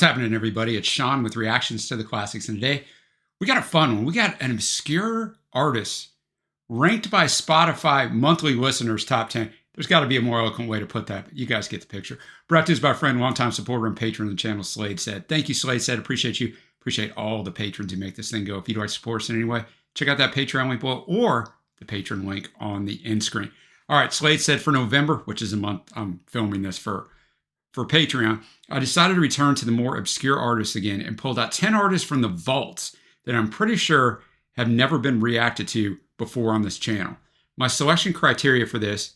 happening, everybody? It's Sean with Reactions to the Classics, and today we got a fun one. We got an obscure artist ranked by Spotify monthly listeners top 10. There's got to be a more eloquent way to put that, but you guys get the picture. Brought to us by a friend, longtime supporter and patron of the channel, Slade Said. Thank you, Slade Said. Appreciate you. Appreciate all the patrons who make this thing go. If you'd like to support us in any way, check out that Patreon link below or the patron link on the end screen. All right, Slade Said, for November, which is a month I'm filming this for Patreon, I decided to return to the more obscure artists again and pulled out 10 artists from the vaults that I'm pretty sure have never been reacted to before on this channel. My selection criteria for this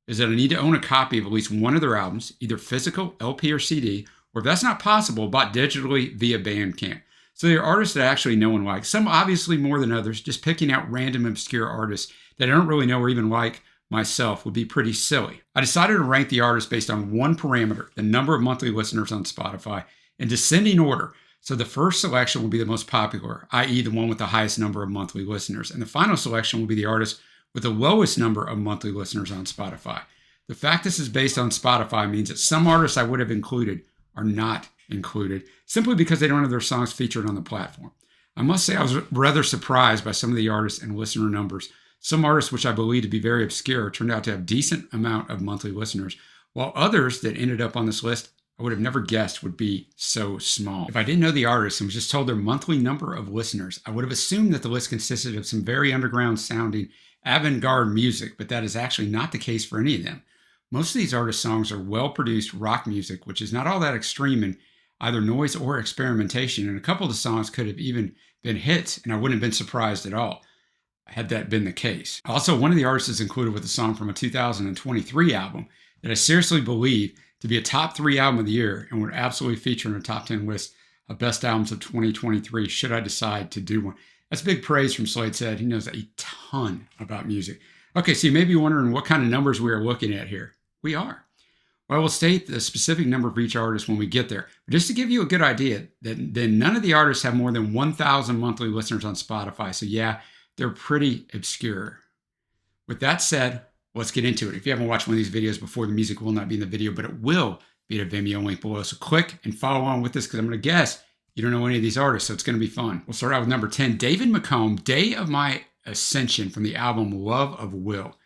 is that I need to own a copy of at least one of their albums, either physical, LP, or CD, or if that's not possible, bought digitally via Bandcamp. So they're artists that I actually know and like, some obviously more than others. Just picking out random obscure artists that I don't really know or even like myself would be pretty silly. I decided to rank the artists based on one parameter, the number of monthly listeners on Spotify, in descending order. So the first selection will be the most popular, i.e. the one with the highest number of monthly listeners. And the final selection will be the artist with the lowest number of monthly listeners on Spotify. The fact this is based on Spotify means that some artists I would have included are not included, simply because they don't have their songs featured on the platform. I must say I was rather surprised by some of the artists and listener numbers. Some artists, which I believe to be very obscure, turned out to have decent amount of monthly listeners, while others that ended up on this list I would have never guessed would be so small. If I didn't know the artists and was just told their monthly number of listeners, I would have assumed that the list consisted of some very underground sounding avant-garde music, but that is actually not the case for any of them. Most of these artists' songs are well-produced rock music, which is not all that extreme in either noise or experimentation, and a couple of the songs could have even been hits, and I wouldn't have been surprised at all had that been the case. Also, one of the artists is included with a song from a 2023 album that I seriously believe to be a top 3 album of the year and would absolutely feature in a top 10 list of best albums of 2023 should I decide to do one. That's big praise from Slade Said. He knows a ton about music. Okay, so you may be wondering what kind of numbers we are looking at here. We are. Well, I will state the specific number for each artist when we get there. But just to give you a good idea, then none of the artists have more than 1,000 monthly listeners on Spotify. So yeah, they're pretty obscure. With that said, let's get into it. If you haven't watched one of these videos before, the music will not be in the video, but it will be at a Vimeo link below. So click and follow on with this because I'm going to guess you don't know any of these artists, so it's going to be fun. We'll start out with number 10, David McComb, Day of My Ascension from the album Love of Will.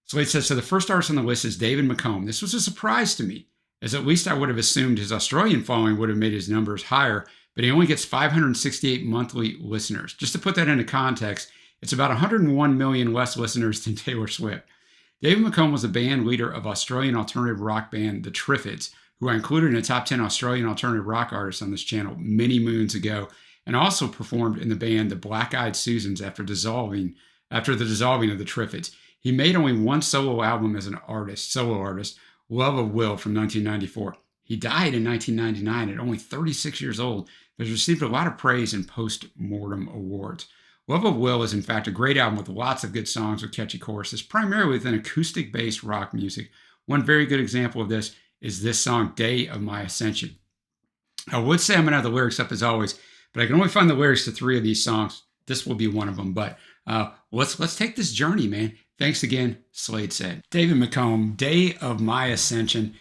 So it says, so the first artist on the list is David McComb. This was a surprise to me, as at least I would have assumed his Australian following would have made his numbers higher, but he only gets 568 monthly listeners. Just to put that into context, it's about 101 million less listeners than Taylor Swift. David McComb was the band leader of Australian alternative rock band The Triffids, who I included in the top 10 Australian alternative rock artists on this channel many moons ago, and also performed in the band The Black Eyed Susans after the dissolving of The Triffids. He made only one solo album as an solo artist, Love of Will from 1994. He died in 1999 at only 36 years old, but has received a lot of praise in post-mortem awards. Love of Will is in fact a great album with lots of good songs with catchy choruses, primarily with an acoustic-based rock music. One very good example of this is this song, Day of My Ascension. I would say I'm going to have the lyrics up as always, but I can only find the lyrics to 3 of these songs. This will be one of them, but let's take this journey, man. Thanks again, Slade Said. David McComb, Day of My Ascension.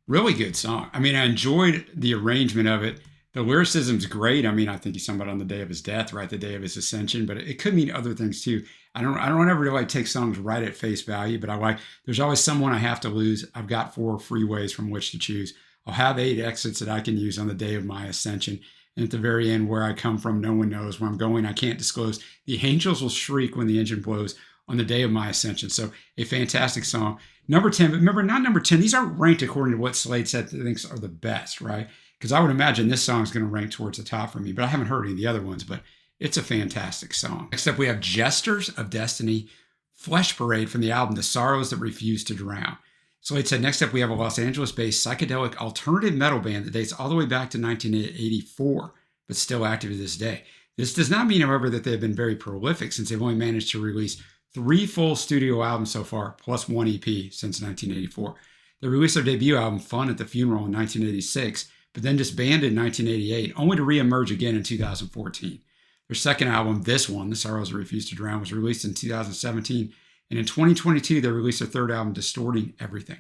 Really good song. I mean, I enjoyed the arrangement of it. The lyricism's great. I mean, I think he's talking about on the day of his death, right? The day of his ascension, but it could mean other things too. I don't ever really take songs right at face value, but there's always someone I have to lose. I've got 4 freeways from which to choose. I'll have 8 exits that I can use on the day of my ascension. And at the very end, where I come from, no one knows. Where I'm going, I can't disclose. The angels will shriek when the engine blows on the day of my ascension. So a fantastic song. Number 10, but remember, not number 10. These aren't ranked according to what Slade Said thinks are the best, right? Because I would imagine this song is going to rank towards the top for me, but I haven't heard any of the other ones, but it's a fantastic song. Next up, we have Jesters of Destiny, Flesh Parade from the album The Sorrows That Refuse to Drown. Slade Said, next up, we have a Los Angeles-based psychedelic alternative metal band that dates all the way back to 1984, but still active to this day. This does not mean, however, that they've been very prolific since they've only managed to release 3 full studio albums so far, plus 1 EP since 1984. They released their debut album, Fun at the Funeral, in 1986, but then disbanded in 1988, only to re-emerge again in 2014. Their second album, this one, The Sorrows That Refuse to Drown, was released in 2017, and in 2022, they released their third album, Distorting Everything.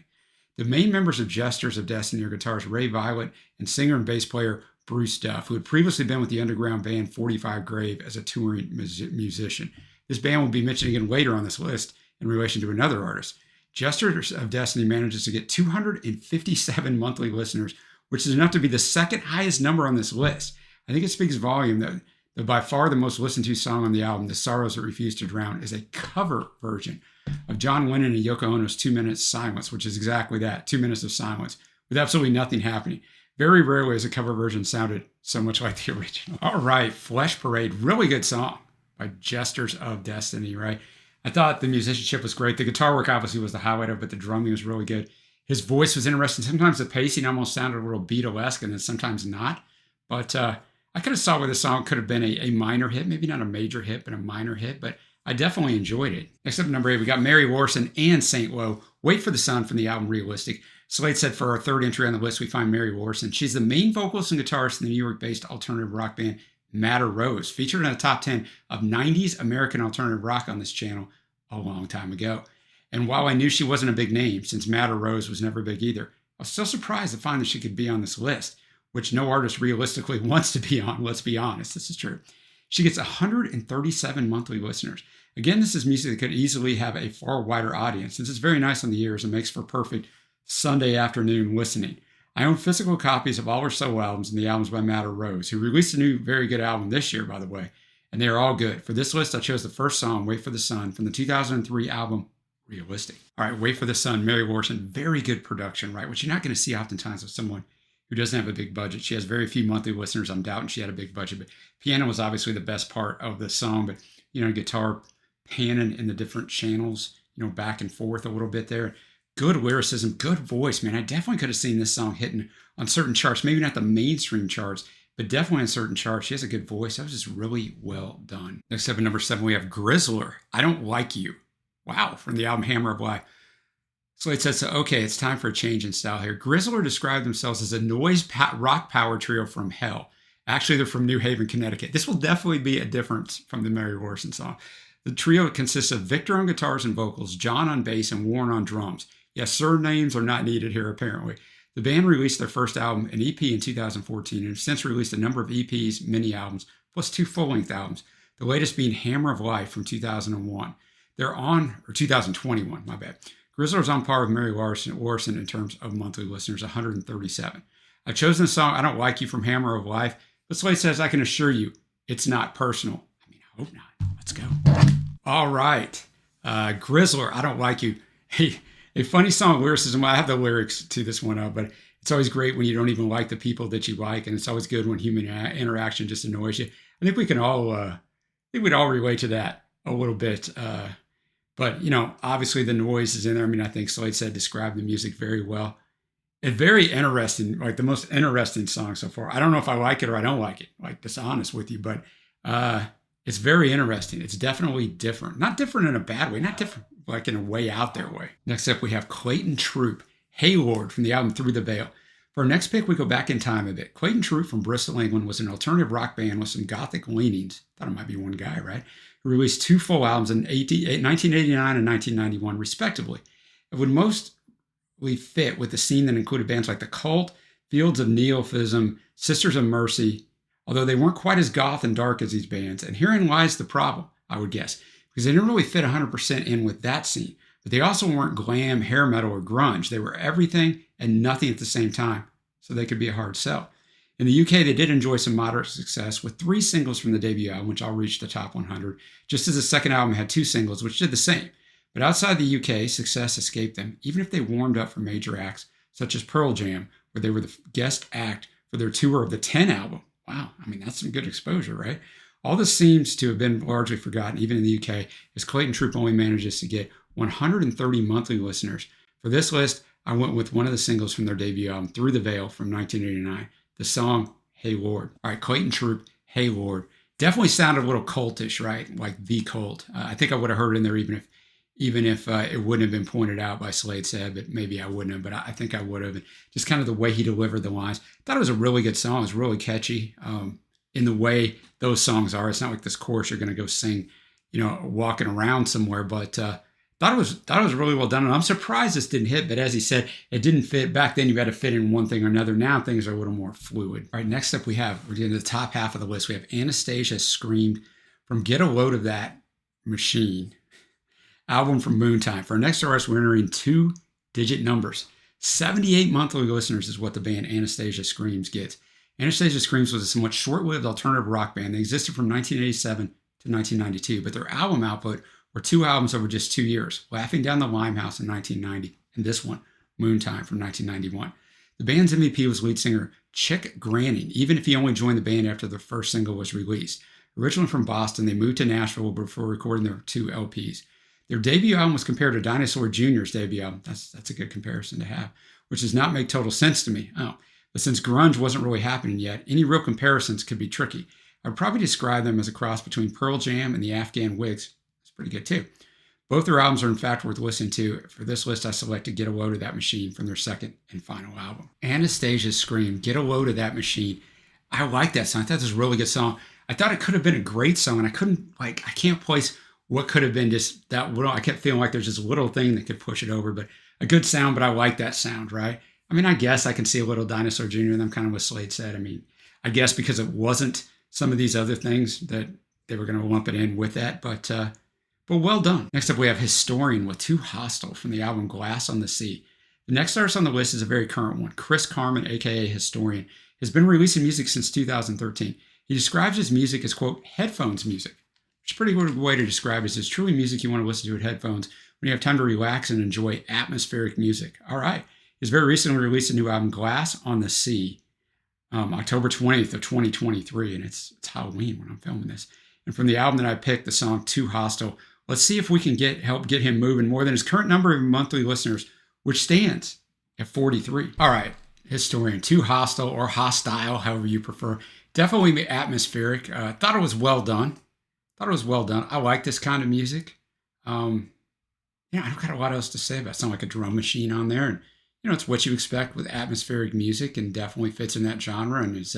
The main members of Jesters of Destiny are guitarist Ray Violet and singer and bass player Bruce Duff, who had previously been with the underground band 45 Grave as a touring musician. This band will be mentioned again later on this list in relation to another artist. Jesters of Destiny manages to get 257 monthly listeners, which is enough to be the second highest number on this list. I think it speaks volume that by far the most listened to song on the album, The Sorrows That Refuse to Drown, is a cover version of John Lennon and Yoko Ono's 2 Minutes Silence, which is exactly that, 2 minutes of silence, with absolutely nothing happening. Very rarely has a cover version sounded so much like the original. All right, Flesh Parade, really good song by Jesters of Destiny, right? I thought the musicianship was great. The guitar work obviously was the highlight of it, but the drumming was really good. His voice was interesting. Sometimes the pacing almost sounded a little Beatlesque, and then sometimes not. But I kind of saw where the song could have been a minor hit, maybe not a major hit, but a minor hit. But I definitely enjoyed it. Next up, number 8, we got Mary Larson and St. Lowe. Wait for the Sun from the album Realistic. Slade said for our third entry on the list, we find Mary Larson. She's the main vocalist and guitarist in the New York-based alternative rock band Madder Rose, featured in the top 10 of 90s American alternative rock on this channel a long time ago. And while I knew she wasn't a big name, since Madder Rose was never big either, I was still surprised to find that she could be on this list, which no artist realistically wants to be on, let's be honest, this is true. She gets 137 monthly listeners. Again, this is music that could easily have a far wider audience, since it's very nice on the ears and makes for perfect Sunday afternoon listening. I own physical copies of all her solo albums and the albums by Madder Rose, who released a new very good album this year, by the way, and they are all good. For this list, I chose the first song, Wait for the Sun, from the 2003 album Realistic. All right, Wait for the Sun, Mary Larson, very good production, right? Which you're not going to see oftentimes with someone who doesn't have a big budget. She has very few monthly listeners. I'm doubting she had a big budget, but piano was obviously the best part of the song, but, guitar panning in the different channels, back and forth a little bit there. Good lyricism, good voice, man. I definitely could have seen this song hitting on certain charts, maybe not the mainstream charts, but definitely on certain charts. She has a good voice. That was just really well done. Next up at number 7, we have Grizzler, I Don't Like You. Wow, from the album Hammer of Life. Slade says, so, okay, it's time for a change in style here. Grizzler described themselves as a noise rock power trio from hell. Actually, they're from New Haven, Connecticut. This will definitely be a difference from the Mary Larson song. The trio consists of Victor on guitars and vocals, John on bass, and Warren on drums. Yes, surnames are not needed here, apparently. The band released their first album, an EP, in 2014, and have since released a number of EPs, mini albums, plus 2 full-length albums, the latest being Hammer of Life from 2001. They're on, or 2021, my bad. Grizzler's on par with Mary Larson in terms of monthly listeners, 137. I've chosen the song I Don't Like You from Hammer of Life, but Slade says, I can assure you, it's not personal. I hope not. Let's go. All right. Grizzler, I Don't Like You. Hey, a funny song lyricism. I have the lyrics to this one up, but it's always great when you don't even like the people that you like, and it's always good when human interaction just annoys you. I think we can all, we'd all relate to that a little bit. But, obviously the noise is in there. I think Slade said described the music very well. It's very interesting, like the most interesting song so far. I don't know if I like it or I don't like it, like to be honest with you, but it's very interesting. It's definitely different. Not different in a bad way, not different like in a way out there way. Next up, we have Clayton Troop, Hey Lord, from the album Through the Veil. For our next pick, we go back in time a bit. Clayton Troop from Bristol, England was an alternative rock band with some gothic leanings. Thought it might be one guy, right? Who released 2 full albums in 1989 and 1991, respectively. It would mostly fit with the scene that included bands like The Cult, Fields of Neophysim, Sisters of Mercy, although they weren't quite as goth and dark as these bands. And herein lies the problem, I would guess, because they didn't really fit 100% in with that scene. But they also weren't glam, hair metal, or grunge. They were everything and nothing at the same time, so they could be a hard sell. In the UK, they did enjoy some moderate success with 3 singles from the debut album, which all reached the top 100, just as the second album had 2 singles, which did the same. But outside the UK, success escaped them, even if they warmed up for major acts, such as Pearl Jam, where they were the guest act for their tour of the 10 album. Wow, that's some good exposure, right? All this seems to have been largely forgotten, even in the UK, as Clayton Troop only manages to get 130 monthly listeners. For this list, I went with one of the singles from their debut album, Through the Veil, from 1989, the song, Hey Lord. All right, Clayton Troop, Hey Lord. Definitely sounded a little cultish, right? Like The Cult. I think I would have heard it in there even if it wouldn't have been pointed out by Slade said, but maybe I wouldn't have, but I think I would have. Just kind of the way he delivered the lines. I thought it was a really good song. It was really catchy in the way those songs are. It's not like this chorus you're going to go sing, walking around somewhere, but Thought it was really well done, and I'm surprised this didn't hit. But as he said, it didn't fit. Back then, you had to fit in one thing or another. Now things are a little more fluid. All right, next up we're getting to the top half of the list. We have Anastasia Screamed from Get a Load of That Machine album from Moontime. For our next artist, we're entering 2-digit numbers. 78 monthly listeners is what the band Anastasia Screams gets. Anastasia Screams was a somewhat short-lived alternative rock band. They existed from 1987 to 1992, but their album output were 2 albums over just 2 years, Laughing Down the Limehouse in 1990, and this one, Moontime from 1991. The band's MVP was lead singer Chick Granning, even if he only joined the band after the first single was released. Originally from Boston, they moved to Nashville before recording their 2 LPs. Their debut album was compared to Dinosaur Jr.'s debut album. That's a good comparison to have, which does not make total sense to me. But since grunge wasn't really happening yet, any real comparisons could be tricky. I would probably describe them as a cross between Pearl Jam and the Afghan Wigs. It's pretty good too. Both their albums are in fact worth listening to. For this list, I selected Get a Load of That Machine from their second and final album. Anastasia Scream, Get a Load of That Machine. I like that song. I thought this was a really good song. I thought it could have been a great song, and I can't place what could have been just that little. I kept feeling like there's just a little thing that could push it over, but a good sound, but I like that sound, right? I mean, I guess I can see a little Dinosaur Jr. in them, kind of what Slade said. I mean, I guess because it wasn't some of these other things that they were going to lump it in with that, but well done. Next up, we have Historian with Too Hostile from the album Glass on the Sea. The next artist on the list is a very current one. Chris Carman, aka Historian, has been releasing music since 2013. He describes his music as, quote, headphones music, which is a pretty good way to describe it. It's truly music you want to listen to with headphones when you have time to relax and enjoy atmospheric music. All right. He's very recently released a new album, Glass on the Sea, October 20th of 2023, and it's Halloween when I'm filming this. And from the album that I picked, the song Too Hostile, let's see if we can help get him moving more than his current number of monthly listeners, which stands at 43. All right, Historian, Too Hostile or Hostile, however you prefer. Definitely atmospheric. Thought it was well done. I like this kind of music. I don't got a lot else to say about it. Sound like a drum machine on there, and it's what you expect with atmospheric music, and definitely fits in that genre, and is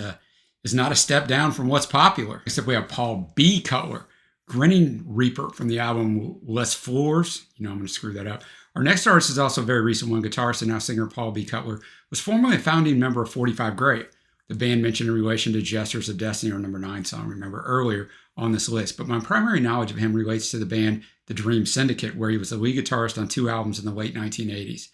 not a step down from what's popular. Except we have Paul B. Cutler, Grinning Reaper from the album Les Floors. I'm going to screw that up. Our next artist is also a very recent one. Guitarist and now singer Paul B. Cutler was formerly a founding member of 45 Great, the band mentioned in relation to Gestures of Destiny, our number 9 song, remember, earlier on this list. But my primary knowledge of him relates to the band The Dream Syndicate, where he was the lead guitarist on 2 albums in the late 1980s.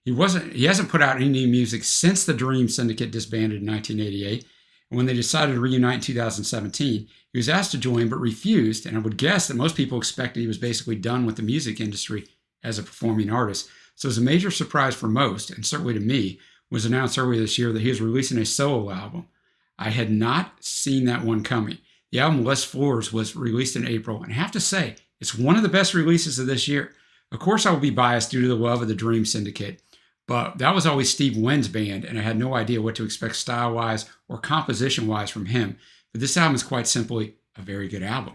He hasn't put out any new music since The Dream Syndicate disbanded in 1988. And when they decided to reunite in 2017, he was asked to join but refused, and I would guess that most people expected he was basically done with the music industry as a performing artist. So it was a major surprise for most, and certainly to me, was announced earlier this year that he was releasing a solo album. I had not seen that one coming. The album Les Floors was released in April, and I have to say, it's one of the best releases of this year. Of course, I will be biased due to the love of the Dream Syndicate, but that was always Steve Wynn's band, and I had no idea what to expect style-wise or composition-wise from him. But this album is quite simply a very good album.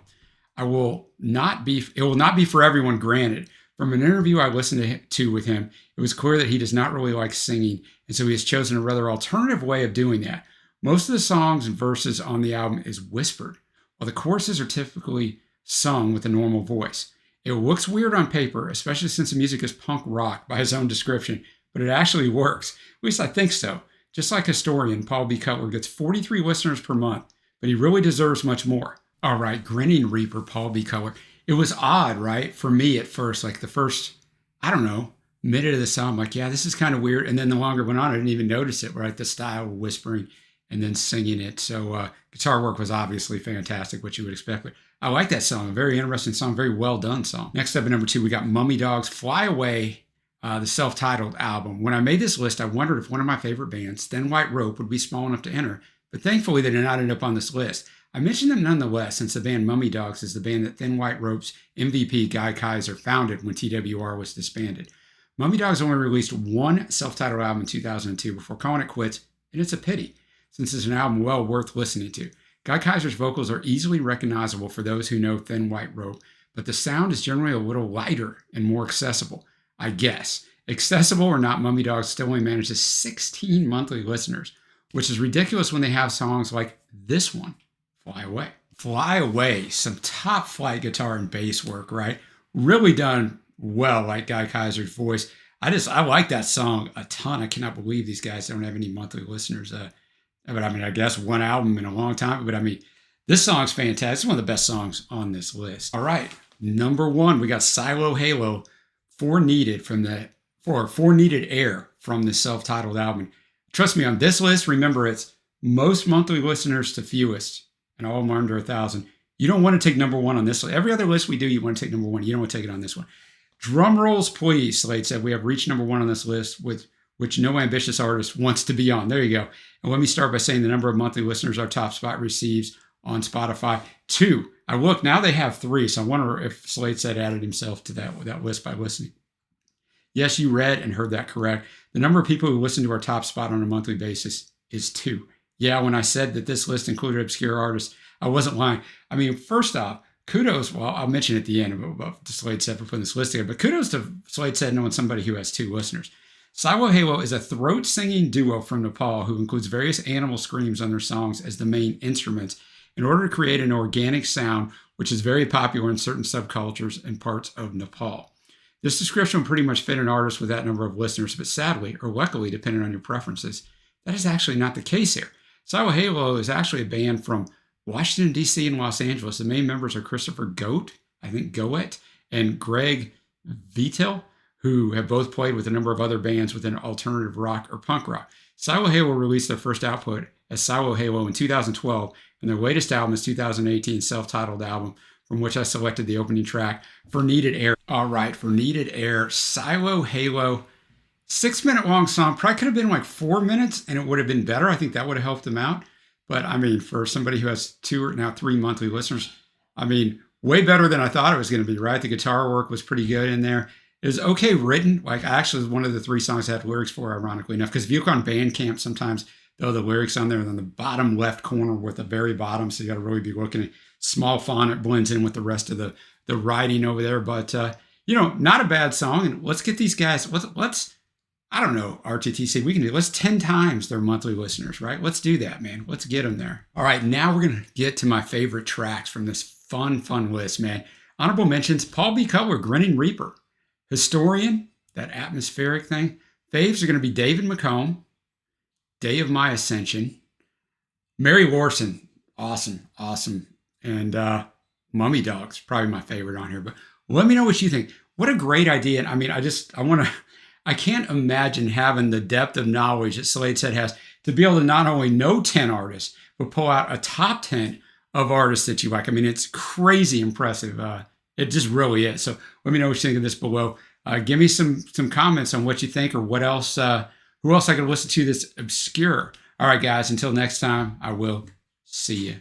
It will not be for everyone, granted. From an interview I listened to with him, it was clear that he does not really like singing, and so he has chosen a rather alternative way of doing that. Most of the songs and verses on the album is whispered, while the choruses are typically sung with a normal voice. It looks weird on paper, especially since the music is punk rock by his own description, but it actually works. At least I think so. Just like Historian, Paul B. Cutler gets 43 listeners per month, but he really deserves much more. All right, Grinning Reaper, Paul B. Cutler. It was odd, right? For me at first, like the first, minute of the song, I'm like, yeah, this is kind of weird. And then the longer it went on, I didn't even notice it, right? The style of whispering and then singing it. So guitar work was obviously fantastic, what you would expect. But I like that song. A very interesting song, very well done song. Next up at number 2, we got Mummy Dogs, Fly Away, the self-titled album. When I made this list, I wondered if one of my favorite bands, Thin White Rope, would be small enough to enter. But thankfully, they did not end up on this list. I mention them nonetheless, since the band Mummy Dogs is the band that Thin White Rope's MVP Guy Kaiser founded when TWR was disbanded. Mummy Dogs only released one self-titled album in 2002 before calling it quits, and it's a pity, since it's an album well worth listening to. Guy Kaiser's vocals are easily recognizable for those who know Thin White Rope, but the sound is generally a little lighter and more accessible, I guess. Accessible or not, Mummy Dogs still only manages 16 monthly listeners, which is ridiculous when they have songs like this one, Fly Away. Fly Away, some top flight guitar and bass work, right? Really done well like Guy Kaiser's voice. I like that song a ton. I cannot believe these guys don't have any monthly listeners. But I mean, I guess one album in a long time. But I mean, this song's fantastic. It's one of the best songs on this list. All right, number one, we got Silo Halo, For Needed Air from the self-titled album. Trust me, on this list, remember it's most monthly listeners to fewest, and all of them are under 1,000. You don't want to take number one on this list. Every other list we do, you want to take number one. You don't want to take it on this one. Drum rolls, please, Slade said. We have reached number one on this list, with which no ambitious artist wants to be on. There you go. And let me start by saying the number of monthly listeners our top spot receives on Spotify. 2. I look, now they have 3, so I wonder if Slade said added himself to that list by listening. Yes, you read and heard that correct. The number of people who listen to our top spot on a monthly basis is 2. Yeah, when I said that this list included obscure artists, I wasn't lying. I mean, first off, kudos, well, I'll mention at the end about Slade said for putting this list together, but kudos to Slade said knowing somebody who has 2 listeners. Silo Halo is a throat-singing duo from Nepal who includes various animal screams on their songs as the main instruments in order to create an organic sound, which is very popular in certain subcultures and parts of Nepal. This description will pretty much fit an artist with that number of listeners, but sadly, or luckily, depending on your preferences, that is actually not the case here. Silo Halo is actually a band from Washington, D.C. and Los Angeles. The main members are Christopher Goet, and Greg Vitel, who have both played with a number of other bands within alternative rock or punk rock. Silo Halo released their first output as Silo Halo in 2012, and their latest album is 2018 self-titled album, from which I selected the opening track, For Needed Air. All right, For Needed Air, Silo Halo, 6-minute long song. Probably could have been like 4 minutes, and it would have been better. I think that would have helped them out. But I mean, for somebody who has 2 or now 3 monthly listeners, I mean, way better than I thought it was going to be, right? The guitar work was pretty good in there. It was okay written. Like, actually, one of the 3 songs I had lyrics for, ironically enough, because if you look on Bandcamp, sometimes they'll have the lyrics on there, and then the bottom left corner with the very bottom, so you got to really be looking at small font. It blends in with the rest of the writing over there. But, not a bad song. And let's get these guys, let's I don't know, RTTC, we can do, let's 10 times their monthly listeners, right? Let's do that, man. Let's get them there. All right, now we're going to get to my favorite tracks from this fun list, man. Honorable mentions, Paul B. Cutler, Grinning Reaper. Historian, that atmospheric thing. Faves are going to be David McComb, Day of My Ascension. Mary Lorson, awesome. And Mummy Dogs, probably my favorite on here. But let me know what you think. What a great idea. And I mean, I can't imagine having the depth of knowledge that Slade said has to be able to not only know 10 artists, but pull out a top 10 of artists that you like. I mean, it's crazy impressive. It just really is. So let me know what you think of this below. Give me some comments on what you think, or what else, who else I could listen to that's obscure. All right, guys, until next time, I will see you.